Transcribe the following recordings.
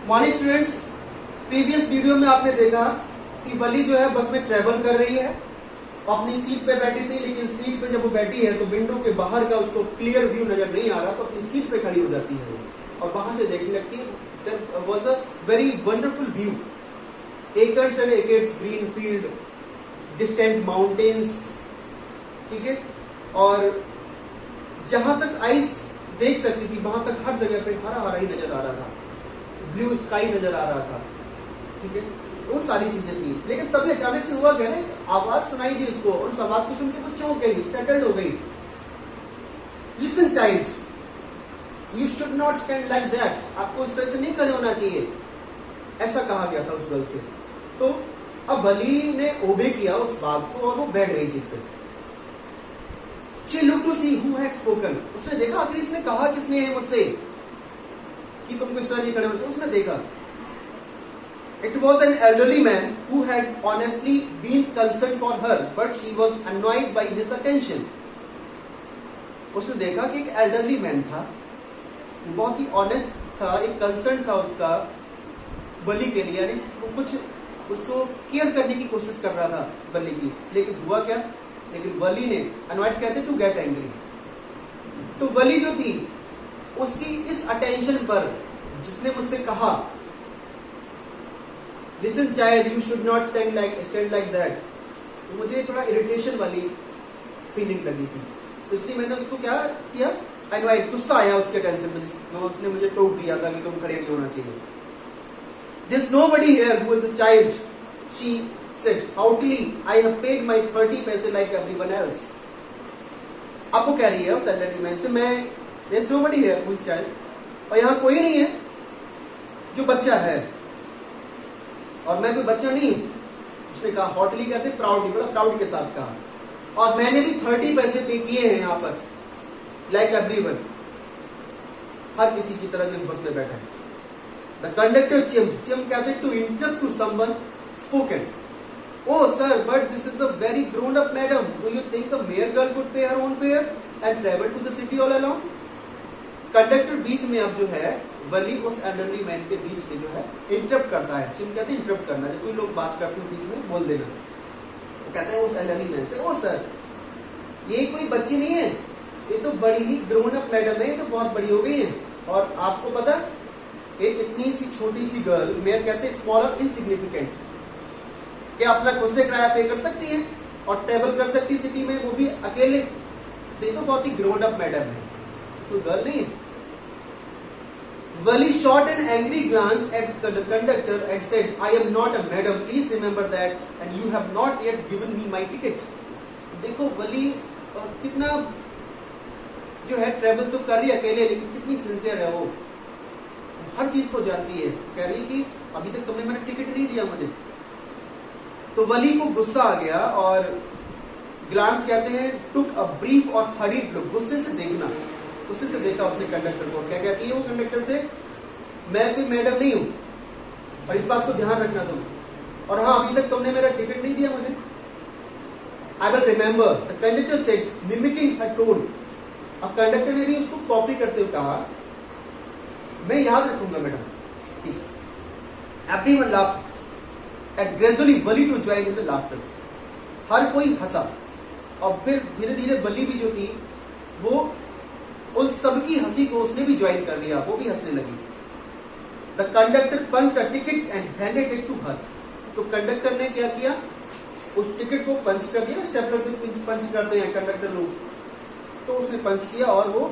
Morning students, previous video में आपने देखा कि वली जो है बस में ट्रेवल कर रही है, अपनी सीट पे बैठी थी, लेकिन सीट पे जब वो बैठी है तो विंडो के बाहर का उसको क्लियर व्यू नजर नहीं आ रहा, तो अपनी सीट पे खड़ी हो जाती है वो और वहां से देखने लगती है. There was a very wonderful view. Acres and acres green field, distant mountains, ठीक है, और जहां तक आइस देख सकती थी वहां तक हर जगह पे हरा हरा ही नजर आ रहा था, ब्लू स्काई नजर आ रहा था, ठीक है, वो सारी चीजें थी. लेकिन तभी अचानक से हुआ क्या ना, आवाज सुनाई दी उसको और उस आवाज को सुन के वो चौंक गई, स्टैटर्ड हो गई. Listen child, you should not stand like that. आपको इस तरह से नहीं खड़े होना चाहिए, ऐसा कहा गया था उस गर्ल से. तो अब वली ने ओबे किया उस बात को और वो बैठ गई सीट पे. She looked to see who had spoken. उसने देखा आखिर इसने कहा किसने है मुझसे कि तुमको इस तरह नहीं खड़े होना चाहिए. उसने देखा it was an elderly man who had honestly been concerned for her, but she was annoyed by his attention. उसने देखा कि एक elderly man था, बहुत ही ऑनेस्ट था, एक कंसर्न था उसका बली के लिए, यानी वो कुछ उसको केयर करने की कोशिश कर रहा था बली की. लेकिन हुआ क्या, लेकिन वली ने, अनॉयड कहते टू गेट एंग्री, तो वली जो थी उसकी इस अटेंशन पर जिसने मुझसे कहा listen child you should not stand like that, तो मुझे थोड़ा इरिटेशन वाली फीलिंग लगी थी. तो इसलिए मैंने उसको क्या किया, अनॉयड, गुस्सा आया उसके टेंशन में जो उसने मुझे टोक दिया था कि तुम खड़े नहीं होना चाहिए. There's nobody here who is a child, she said haughtily. I have paid my 30 पैसे like everyone else. अब वो कह रही है उस elderly man से, मैं there's nobody here who is child, और यहाँ कोई नहीं है जो बच्चा है और मैं कोई बच्चा नहीं हूँ. उसने कहा हॉटली, कहते प्राउडली, बड़ा प्राउड के साथ कहा, और मैंने भी 30 पैसे पे किए हैं यहाँ पर, लाइक एवरीवन, हर किसी की तरह जिस बस में बैठा है. The conductor chimed कहते to interrupt to someone spoken. Oh sir, but this is a very grown up madam. Do you think a mere girl could pay her own fare and travel to the city all alone? Conductor बीच में अब जो है वली उस elderly man के बीच में जो है इंटरप्ट करता है. चिम कहते हैं इंटरप्ट करना, जब कोई लोग बात करते हैं बीच में बोल देना. तो कहते हैं उस एल्डरली मैन से, ओ सर ये कोई बच्ची नहीं है, ये तो बड़ी ही ग्रोन अप मैडम है, ये तो बहुत बड़ी हो गई है, और आपको पता एक इतनी सी छोटी सी गर्ल, मेयर कहते हैं स्मॉलर इनसिग्निफिकेंट, क्या अपना खुद से किराया पे कर सकती है और ट्रेवल कर सकती सिटी में, वो भी अकेले. तो बहुत ही ग्रोन अप मैडम है, तो गर्ल नहीं है. Wali shot an angry glance at the conductor and said, I am not a madam, please remember that, and you have not yet given me my ticket. देखो वली कितना जो है travel तो कर रही है अकेले, लेकिन कितनी सिंसियर है वो, हर चीज को जानती है. कह रही कि अभी तक तुमने मेरा टिकट नहीं दिया मुझे. तो वली को गुस्सा आ गया और ग्लांस कहते हैं टुक अ ब्रीफ और हरीड लुक, गुस्से से देखना, गुस्से से देखा उसने कंडक्टर को. क्या कहती है वो कंडक्टर से, मैं कोई मैडम नहीं हूं और इस बात को ध्यान रखना तुम, और हाँ अभी तक तुमने मेरा टिकट नहीं दिया मुझे. I will remember, the conductor said mimicking her tone. अब कंडक्टर ने भी उसको कॉपी करते हुए कहा, मैं याद रखूंगा madam. Everyone laughed and gradually Valli to join in the laughter. हर कोई हंसा और फिर धीरे धीरे वली भी जो थी वो उन सबकी हंसी को उसने भी ज्वाइन कर लिया, वो भी हंसने लगी. The conductor punched a ticket and handed it to her. तो कंडक्टर ने क्या किया, उस टिकट को पंच कर दिया, स्टेपलर से पंच करते हैं कंडक्टर लोग, तो उसने पंच किया और वो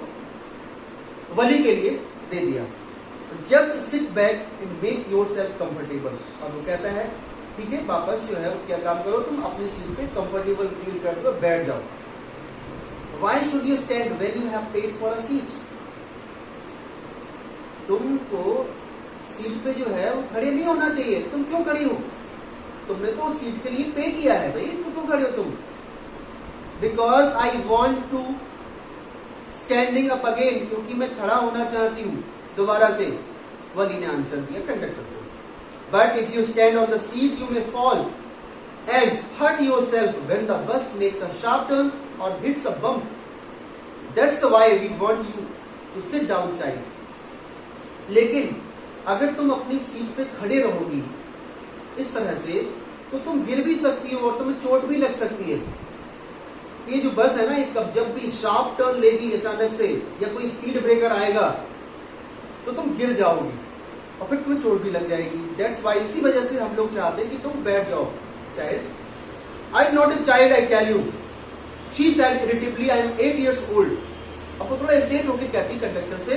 वली के लिए दे दिया. Just sit back and make yourself comfortable. और वो कहता है ठीक है, वापस जो है वो क्या काम करो, तुम अपनी सीट पे कंफर्टेबल फील करते हो, बैठ जाओ. Why should you stand when you have paid for a seat? तुमको सीट पे जो है वो खड़े नहीं होना चाहिए. तुम क्यों खड़ी हो, तुमने तो सीट के लिए पे किया है भाई, तुम क्यों खड़े हो तुम. Because I want to standing up again, क्योंकि मैं खड़ा होना चाहती हूँ दोबारा से, वली ने आंसर दिया कंडक्टर को. But if you stand on the seat you may fall and hurt yourself when the bus makes a sharp turn or hits a bump. That's why we want you to sit down, child. लेकिन अगर तुम अपनी seat पे खड़े रहोगी इस तरह से तो तुम गिर भी सकती हो और तुम्हें चोट भी लग सकती है। ये जो बस है ना, ये कब जब भी शार्प टर्न लेगी अचानक से या कोई स्पीड ब्रेकर आएगा तो तुम गिर जाओगी और फिर तुम्हें चोट भी लग जाएगी। दैट्स वाई, इसी वजह से हम लोग चाहते हैं कि तुम बैठ जाओ। Child, I am not a child, I tell you, she said irritably, I am 8 years old। अब वो थोड़ा इरिटेट होकर कहती कंडक्टर से,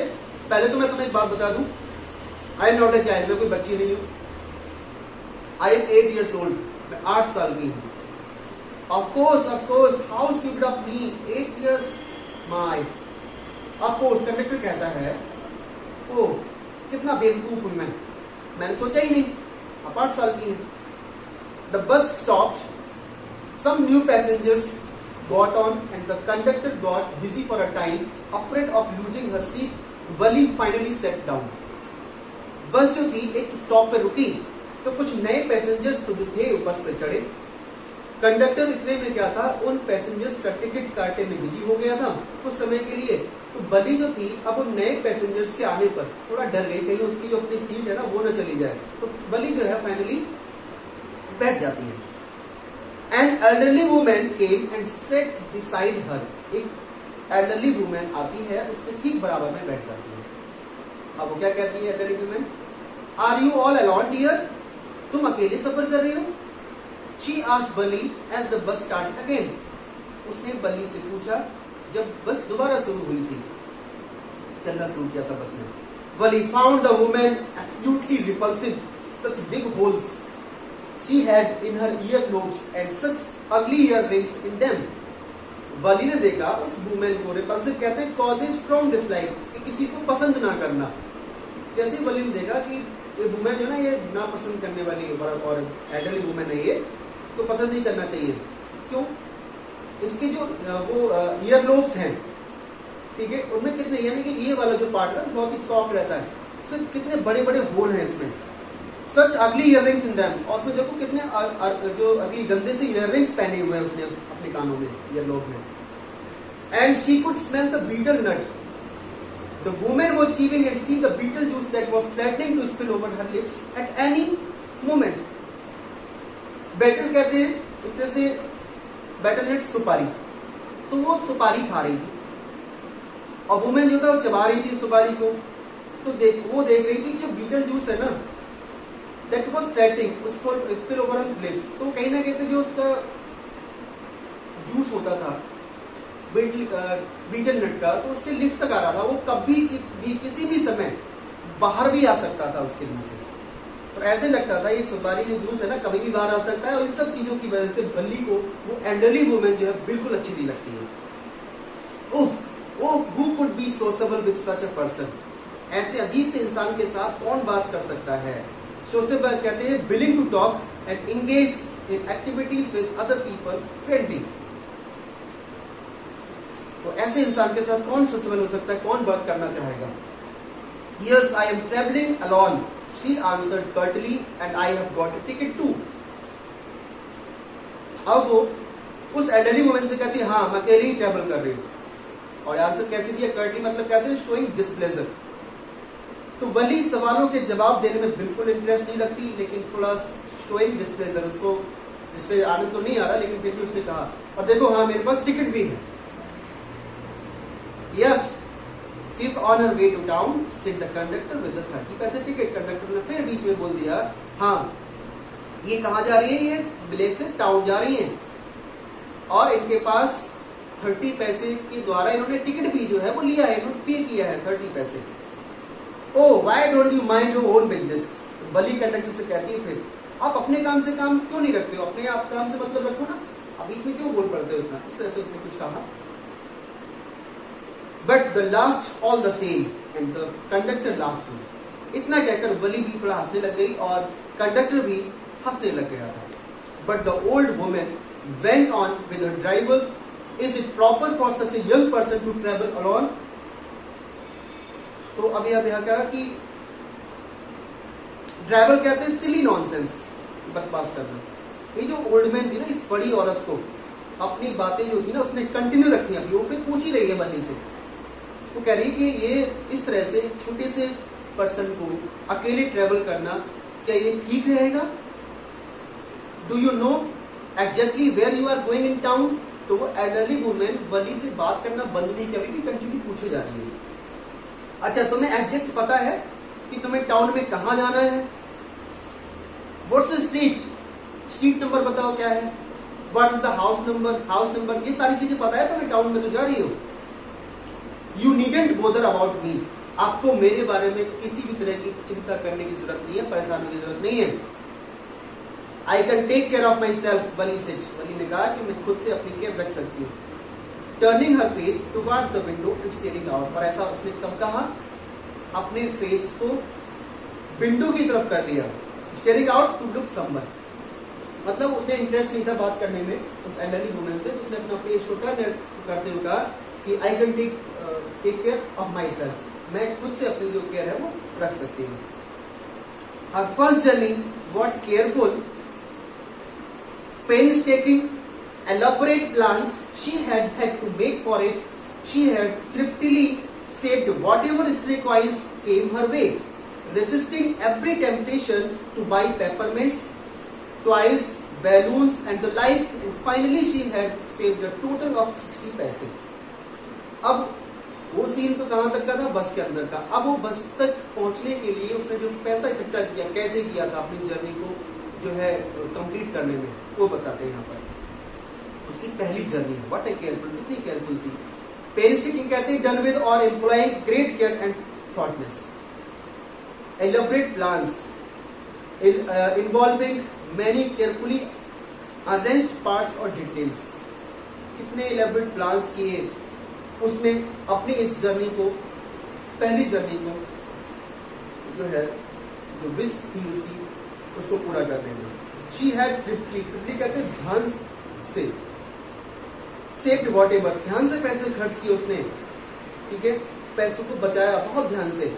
पहले तो मैं तुम्हें एक बात बता दूं, आई एम नॉट ए चाइल्ड, मैं कोई बच्ची नहीं हूं। आई एम 8 years old, मैं 8 साल की हूं। Of course, how stupid of me, 8 years, my, of course, conductor कहता है, ओह कितना बेवकूफ हूं मैंने सोचा ही नहीं, आप 8 साल की हैं। The bus stopped, some new passengers got on and the conductor got busy for a time, afraid of losing her seat. Wali finally sat down. बस जो थी एक स्टॉप पे रुकी तो कुछ नए पैसेंजर्स तो जो थे बस पे चढ़े। कंडक्टर इतने में क्या था, उन पैसेंजर्स का टिकट काटने में बिजी हो गया था कुछ समय के लिए। तो बली जो थी अब उन नए पैसेंजर्स के आने पर थोड़ा डर गई, कहीं उसकी जो अपनी सीट है ना वो ना चली जाए। तो बली जो है फाइनली बैठ जाती है। An elderly woman came and sat beside her. एक elderly woman आती है, उसके ठीक बराबर में बैठ जाती है। अब वो क्या कहती है elderly woman? Are you all alone, dear? तुम अकेले सफर कर रही हो? She asked Bali as the bus started again. उसने बली से पूछा जब बस दोबारा शुरू हुई थी, चलना शुरू किया था बस ने। Bali found the woman absolutely repulsive, such big holes she had in her earlobes and such ugly earrings in them. वली ने देखा उस वुमेन को, रिपल्सिव कहते हैं कॉजिंग स्ट्रॉन्ग डिसलाइक, कि किसी को पसंद ना करना। जैसे वली ने देखा कि ये वुमेन जो ना ये ना पसंद करने वाली और एल्डरली वुमेन है, ये इसको पसंद नहीं करना चाहिए। क्यों? इसके जो वो ईयरलोब्स हैं, ठीक है, उनमें कितने, यानी कि ये वाला जो पार्ट है बहुत ही सॉफ्ट रहता है, सिर्फ कितने बड़े बड़े होल हैं इसमें। सच अगली इयररिंग्स इन देम, और उसमें देखो कितने जो अगली गंदे से इयररिंग्स पहने हुए हैं उसने अपने कानों में, ईयरलोब में। And she could smell the betel nut. The woman was chewing and see the betel juice that was threatening to spill over her lips at any moment. Betel कहते हैं एक तरह से बेटल नट सुपारी, तो वो सुपारी खा रही थी और वुमेन जो था वो चबा रही थी सुपारी को। तो वो देख रही थी कि जो बीटल जूस है ना, दैट वाज थ्रेटनिंग उसको स्पिल ओवर हर लिप्स, तो कहीं ना कहीं जो उसका जूस होता था बीटल नट का, तो उसके लिप्स तक आ रहा था, वो कभी भी किसी भी समय बाहर भी आ सकता था उसके मुंह से। और ऐसे लगता था ये सुपारी जो जूस है ना कभी भी बाहर आ सकता है। और इन सब चीजों की वजह से बल्ली को वो एल्डरली वुमेन जो है बिल्कुल अच्छी नहीं लगती है। उफ, oh who could be sociable with such a person, ऐसे अजीब से इंसान के साथ कौन बात कर सकता है। सोशेबल कहते हैं willing to talk and engage in activities with other people, friendly. तो ऐसे इंसान के साथ कौन सोशेबल हो सकता है, कौन बात करना चाहेगा। Yes, I am traveling alone, she answered curtly, and I have got a ticket too. अब वो उस एल्डरली वुमेन से कहती है हाँ मैं अकेले ही ट्रेवल कर रही हूँ। और आंसर कैसे दिया, कर्टली मतलब कहते हैं शोइंग डिस्प्लेजर। तो वली सवालों के जवाब देने में बिल्कुल इंटरेस्ट नहीं रखती, लेकिन थोड़ा शोइंग डिस्प्लेजर, उसको इस पे आनंद तो नहीं आ रहा, लेकिन फिर भी उसने कहा और देखो हाँ मेरे पास टिकट भी है। Yes, she is on her way to town, sit the conductor with the 30 पैसे टिकट। कंडक्टर ने फिर बीच में बोल दिया हाँ ये कहाँ जा रही है, ये ब्लेक से टाउन जा रही है और इनके पास 30 पैसे के द्वारा इन्होंने टिकट भी जो है वो लिया है, इन्होंने पे किया है 30 पैसे। Oh why don't you mind your own business. Bali conductor से कहती है फिर आप अपने काम से काम क्यों नहीं रखते हो, अपने आप काम से मतलब रखो ना, अब बीच में क्यों बोल पड़ते हो इतना। इस तरह से उसने कुछ कहा। But the laughed all the same and the conductor laughed. इतना कहकर वली भी थोड़ा हंसने लग गई और कंडक्टर भी हंसने लग गया था। But the old women went on with the driver, is it proper for such a young person to travel alone. तो अभी अब यहाँ कहा कि ड्राइवर कहते हैं सिली नॉनसेंस, बकवास करना। ये जो ओल्ड मैन थी ना, इस बड़ी औरत को अपनी बातें जो थी ना उसने कंटिन्यू रखी। अभी वो फिर पूछ ही रही है बन्नी से, वो कह रही कि ये इस तरह से छोटे से पर्सन को अकेले ट्रेवल करना, क्या ये ठीक रहेगा? Do you know exactly where you are going in town? तो वो एल्डरली वुमेन वली से बात करना बंद नहीं किया, अभी भी कंटिन्यू पूछे जा रही है। अच्छा, तुम्हें एग्जैक्ट पता है कि तुम्हें टाउन में कहाँ जाना है? What's the street? Street number बताओ क्या है? What is the house number? House number, ये सारी चीजें पता है तुम्हें? टाउन में तो जा रही हो। You needn't bother about me, आपको मेरे बारे में किसी भी तरह की चिंता करने की जरूरत नहीं है, परेशान होने की जरूरत नहीं है। I can take care of myself, Valli said, Valli ने कहा कि मैं खुद से अपनी केयर रख सकती हूँ। Turning her face towards the window and steering out, और ऐसा उसने कब कहा? अपने फेस को विंडो की तरफ कर लिया, staring out to look someone, मतलब उसने इंटरेस्ट नहीं था बात करने में उस एल्डरली वुमेन से। उसने अपना फेस को टर्न करते हुए कहा कि I can take care of myself, मैं खुद से अपनी जो केयर है वो रख सकती हूँ। Her first journey what careful painstaking elaborate plans she had to make for it. She had thriftily saved whatever stray coins came her way, resisting every temptation to buy peppermints, toys, balloons and the like, and finally she had saved a total of 60 पैसे। अब वो scene तो कहाँ तक का था? बस के अंदर का। अब वो बस तक पहुंचने के लिए उसने जो पैसा इकट्ठा किया, कैसे किया था अपनी जर्नी को जो है कंप्लीट करने में, वो बताते हैं यहाँ पर। उसकी पहली जर्नी, व्हाट ए केयरफुल, कितनी केयरफुल थी। पेनिस्टिकिंग कहते हैं done with or employing great care and thoroughness, elaborate plans involving many carefully arranged parts or details, कितने एलैबोरेट प्लान्स किए उसने अपनी इस जर्नी को, पहली जर्नी को जो है, जो विश थी उसकी, उसको पूरा करने में। शी हैड थ्रिफ्टली, थ्रिफ्टली कहते हैं ध्यान से, सेव्ड व्हाटएवर, ध्यान से पैसे खर्च किए उसने, ठीक है, पैसों को बचाया बहुत ध्यान से।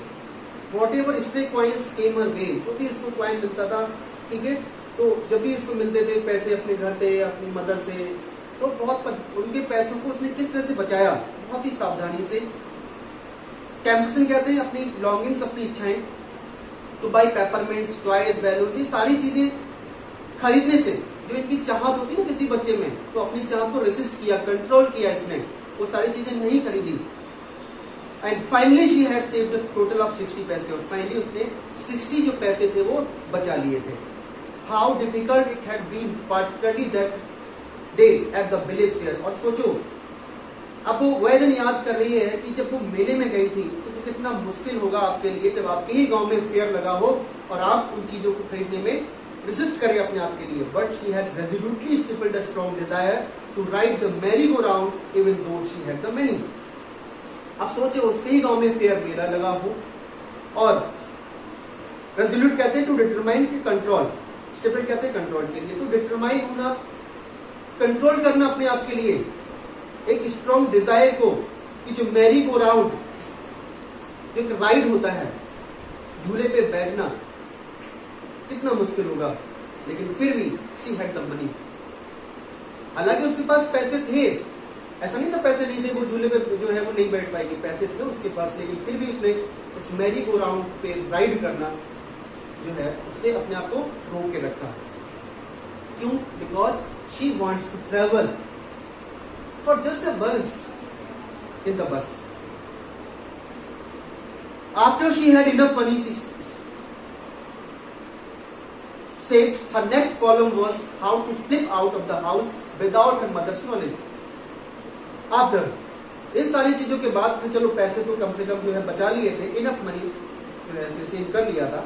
व्हाटएवर स्ट्रे कॉइंस केम हर वे, जो भी उसको कॉइन मिलता था, ठीक है, तो जब भी उसको मिलते थे पैसे अपने घर से, अपनी मदर से, तो बहुत उनके पैसों को उसने किस तरह से बचाया, बहुत ही सावधानी से। टेम्पटेशन कहते हैं अपनी लॉन्गिंग्स, अपनी इच्छाएं, टू बाई पेपरमेंट्स, टॉयज, बैलून्स, ये सारी चीजें खरीदने से, जो इनकी चाहत होती है ना किसी बच्चे में, तो अपनी चाहत को रेसिस्ट किया, कंट्रोल किया इसने, वो सारी चीजें नहीं खरीदी। And finally she had saved a total of 60 पैसे, और फाइनली उसने 60 जो पैसे थे वो बचा लिए थे। How difficult it had been particularly that day at the village fair, और सोचो अब वो वह दिन याद कर रही है कि जब वो मेले में गई थी, तो कितना मुश्किल होगा आपके लिए जब आपके ही गांव में फेयर लगा हो और आप उन चीजों को खरीदने में रेसिस्ट करें अपने आप के लिए। But she had resolutely stifled a strong desire to ride the merry go round even though she had the money. अब सोचे उसके ही गांव में फेयर मेला लगा हो, और रेजोल्यूट कहते हैं टू डिटरमाइन कंट्रोल, स्टिफल्ड कहते हैं कंट्रोल के लिए, तो डिटरमाइन होना, कंट्रोल करना अपने आप के लिए, एक स्ट्रॉन्ग डिजायर को कि जो मैरी गो राउंड एक राइड होता है, झूले पे बैठना कितना मुश्किल होगा, लेकिन फिर भी शी हैड द मनी। हालांकि उसके पास पैसे थे, ऐसा नहीं था पैसे नहीं थे वो झूले पे जो है वो नहीं बैठ पाएगी, पैसे थे उसके पास, लेकिन फिर भी उसने उस मैरी गो राउंड पे राइड करना जो है उससे अपने आप को रोक के रखा। क्यों? Because she wants to travel for just a buzz in the bus. After she had enough money, she said her next problem was how to slip out of the house without her mother's knowledge. After इन सारी चीजों के बाद चलो पैसे तो कम से कम जो है बचा लिए थे, इनफ मनी जो है इसने सेव कर लिया था,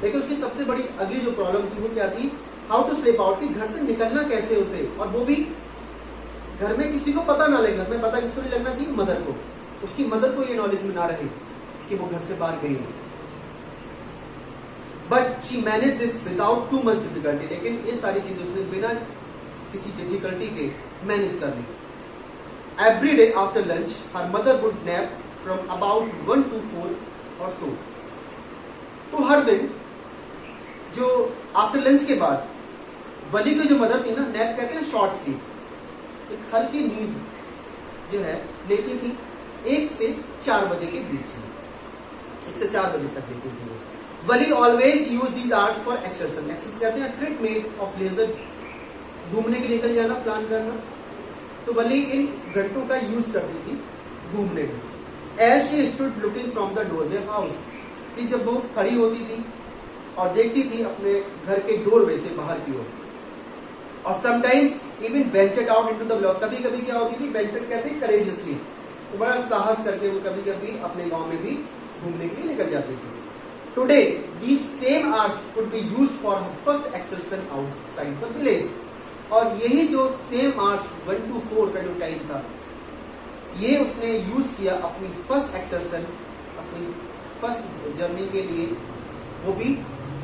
लेकिन उसकी सबसे बड़ी अगली जो प्रॉब्लम थी वो क्या थी? हाउ टू स्लिप आउट, कि घर से निकलना कैसे उसे, और वो भी घर में किसी को पता ना लगे। घर में पता किसको नहीं लगना चाहिए? मदर को। उसकी मदर को ये नॉलेज में ना रहे कि वो घर से बाहर गई है। But she manage this without too much difficulty, लेकिन ये सारी चीजें उसने बिना किसी डिफिकल्टी के मैनेज कर ली। Every day after lunch her mother would nap from about 1 to 4 और सो। तो हर दिन जो आफ्टर लंच के बाद वली की जो मदर थी ना, नैप कहते हैं शॉर्ट स्लीप, एक हल्की नींद जो है लेती थी 1 से 4 बजे के बीच में। 1 से 4 बजे तक लेती थी वो। Valli always use these hours for exercise. Exercise कहते हैं ट्रीटमेंट ऑफ लेजर, घूमने के लिए निकल जाना, प्लान करना। तो वली इन घंटों का यूज करती थी घूमने में। As she stood looking from the doorway house, कि जब वो खड़ी होती थी और देखती थी अपने घर के डोरवे से बाहर की ओर, और sometimes even ventured out into the block, कभी कभी क्या होती थी, वेंचर्ड कहते हैं करेजियसली, तो बड़ा साहस करके वो कभी कभी अपने गांव में भी घूमने के लिए निकल जाती थी। Today these same hours could be used for first exercise outside the village, और यही जो सेम आवर्स 1 to 4 का जो टाइम था, ये उसने यूज किया अपनी फर्स्ट एक्सरसाइज, अपनी फर्स्ट जर्नी के लिए, वो भी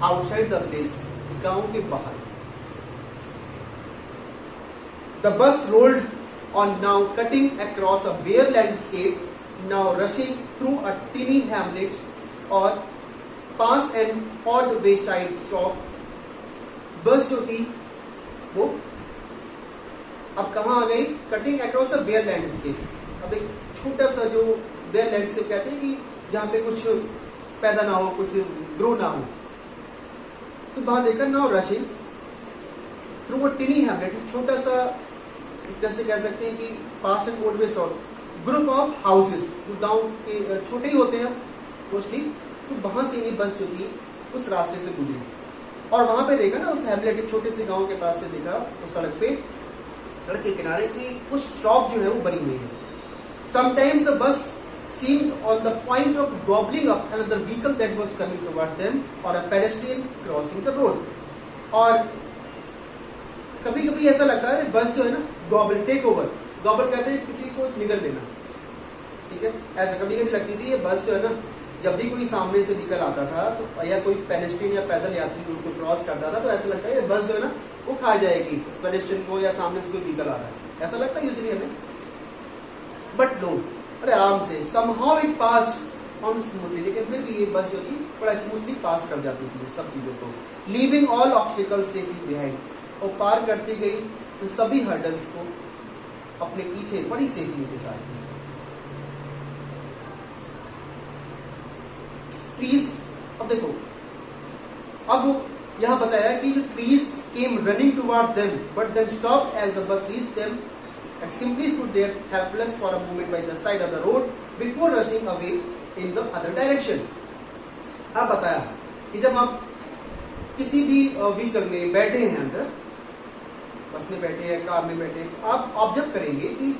आउटसाइड द प्लेस, गांव के बाहर। The bus rolled on now cutting across a bare landscape, now rushing through a teeny hamlet or past an odd wayside shop। बस जो थी वो अब कहाँ आ गई, cutting across a bare landscape. अब एक छोटा सा जो बेयर लैंडस्केप कहते हैं कि जहाँ पे कुछ पैदा ना हो, कुछ ग्रो ना हो, तो वहां देखकर now rushing through a टिनी Hamlet, छोटा सा, जैसे कह सकते हैं कि past and old way short, group of houses जो गांव के छोटे ही होते हैं मोस्टली, तो वहां से ये बस जो थी उस रास्ते से गुजरी, और वहां पे देखा ना उस हैमलेट के छोटे से गांव के पास से देखा उस सड़क पे, सड़क के किनारे की उस शॉप जो है वो बनी हुई है। Sometimes the bus seemed on the point of gobbling up another vehicle that was coming towards them or a pedestrian crossing the road। और कभी कभी ऐसा लगता है बस जो है ना गॉबल, टेक ओवर, गॉबल कहते हैं किसी को निगल देना, ठीक है, ऐसा कभी कभी लगती थी ये बस जो है ना, जब भी कोई सामने से निकल आता था तो, या कोई पेडेस्ट्रियन या पैदल यात्री उनको क्रॉस करता था, तो ऐसा लगता है ये बस जो है ना वो खा जाएगी उस पेडेस्ट्रियन को, या सामने से कोई निकल आ रहा है, ऐसा लगता है यूजुअली हमें। बट नो, अरे आराम से, somehow it passed on smoothly, लेकिन फिर भी ये बस जो थी बड़ा स्मूथली पास कर जाती थी सब चीजों को, leaving all obstacles safely behind, और पार करती गई तो सभी हर्डल्स को अपने पीछे बड़ी सेफली के साथ। ट्रीज, अब देखो, अब यहां बताया कि जो trees came running towards them but then stopped as the bus reached them and simply stood there helpless for a moment by the side of the road before rushing away in the other direction। अब बताया कि जब आप किसी भी vehicle में बैठे हैं, अंदर बस में बैठे हैं, कार में बैठे हैं, आप ऑब्जर्व करेंगे कि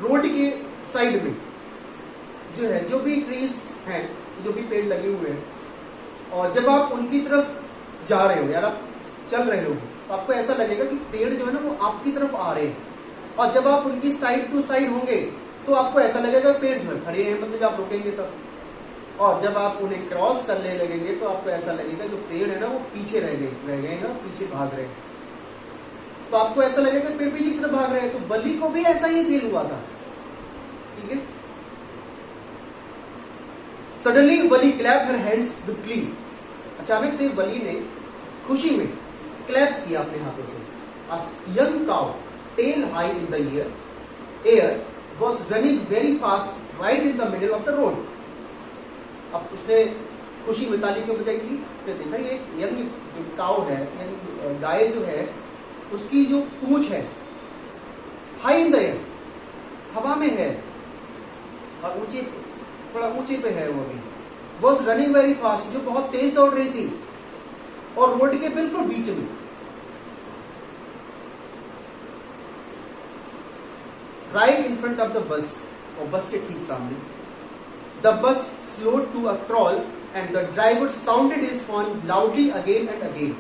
रोड के साइड में जो है, जो भी ट्रीज हैं, जो भी पेड़ लगे हुए हैं, और जब आप उनकी तरफ जा रहे हो, यार आप चल रहे हो, तो आपको ऐसा लगेगा कि पेड़ जो है ना वो आपकी तरफ आ रहे हैं, और जब आप उनकी साइड टू साइड होंगे तो आपको ऐसा लगेगा पेड़ जो है खड़े हैं, मतलब आप रुकेंगे तब, और जब आप उन्हें क्रॉस करने लगेंगे तो आपको ऐसा लगेगा जो पेड़ है ना वो पीछे रह गए ना, पीछे भाग रहे हैं, तो आपको ऐसा लगेगा पेड़ पीछे की तरफ भाग रहे हैं। तो बली को भी ऐसा ही फील हुआ था, ठीक है। Suddenly Bali clap her hands with Glee, अचानक से बली ने खुशी में क्लैप किया अपने हाथों से। A young cow tail high in the air was running very fast right in the middle of the road। अब उसने खुशी में ताली क्यों बजाई थी, उसने देखा ये यंग जो काउ है, गाय जो है, उसकी जो पूंछ है हाई इन द एयर, हवा में है, और ऊंचे, थोड़ा ऊंचे पे है, वो भी was running very fast, जो बहुत तेज दौड़ रही थी, और रोड के बिल्कुल बीच में। Right in front of the bus, और बस के ठीक सामने। The bus slowed to a crawl and the driver sounded his horn loudly again and again.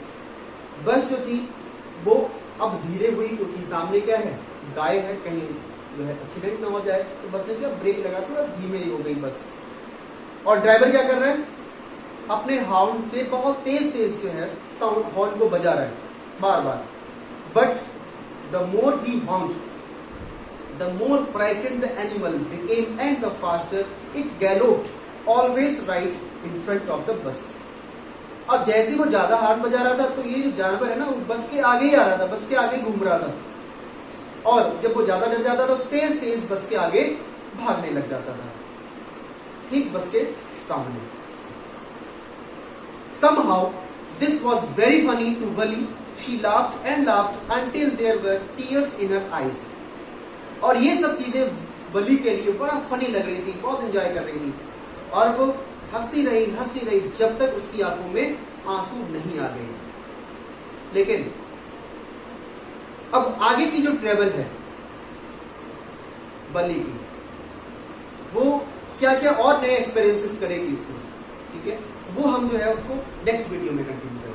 Bus जो थी वो अब धीरे हुई, क्योंकि सामने क्या है, गाय है, कहीं जो है एक्सीडेंट ना हो जाए, तो बस ने क्या ब्रेक लगा, थोड़ा धीमे हो गई बस। और ड्राइवर क्या कर रहा है, अपने हॉर्न से बहुत तेज तेज जो है साउंड, हॉर्न को बजा रहा है बार बार। But the more he horn, the more frightened the animal became and the faster it galloped, always right in front of the bus। अब जैसे वो ज्यादा हॉर्न बजा रहा था तो ये जो जानवर है ना वो बस के आगे ही आ रहा था, बस के आगे घूम रहा था, और जब वो ज्यादा डर जाता तो तेज तेज बस के आगे भागने लग जाता था, ठीक बस के सामने। Somehow this was very funny to Wali. She laughed and laughed until there were tears in her eyes. और ये सब चीजें वली के लिए बड़ा फनी लग रही थी, बहुत एंजॉय कर रही थी, और वो हंसती रही जब तक उसकी आंखों में आंसू नहीं आ गए। लेकिन अब आगे की जो ट्रेवल है वली की, वो क्या क्या और नए एक्सपीरियंसेस करेगी इसमें, ठीक है, वो हम जो है उसको नेक्स्ट वीडियो में कंटिन्यू करेंगे।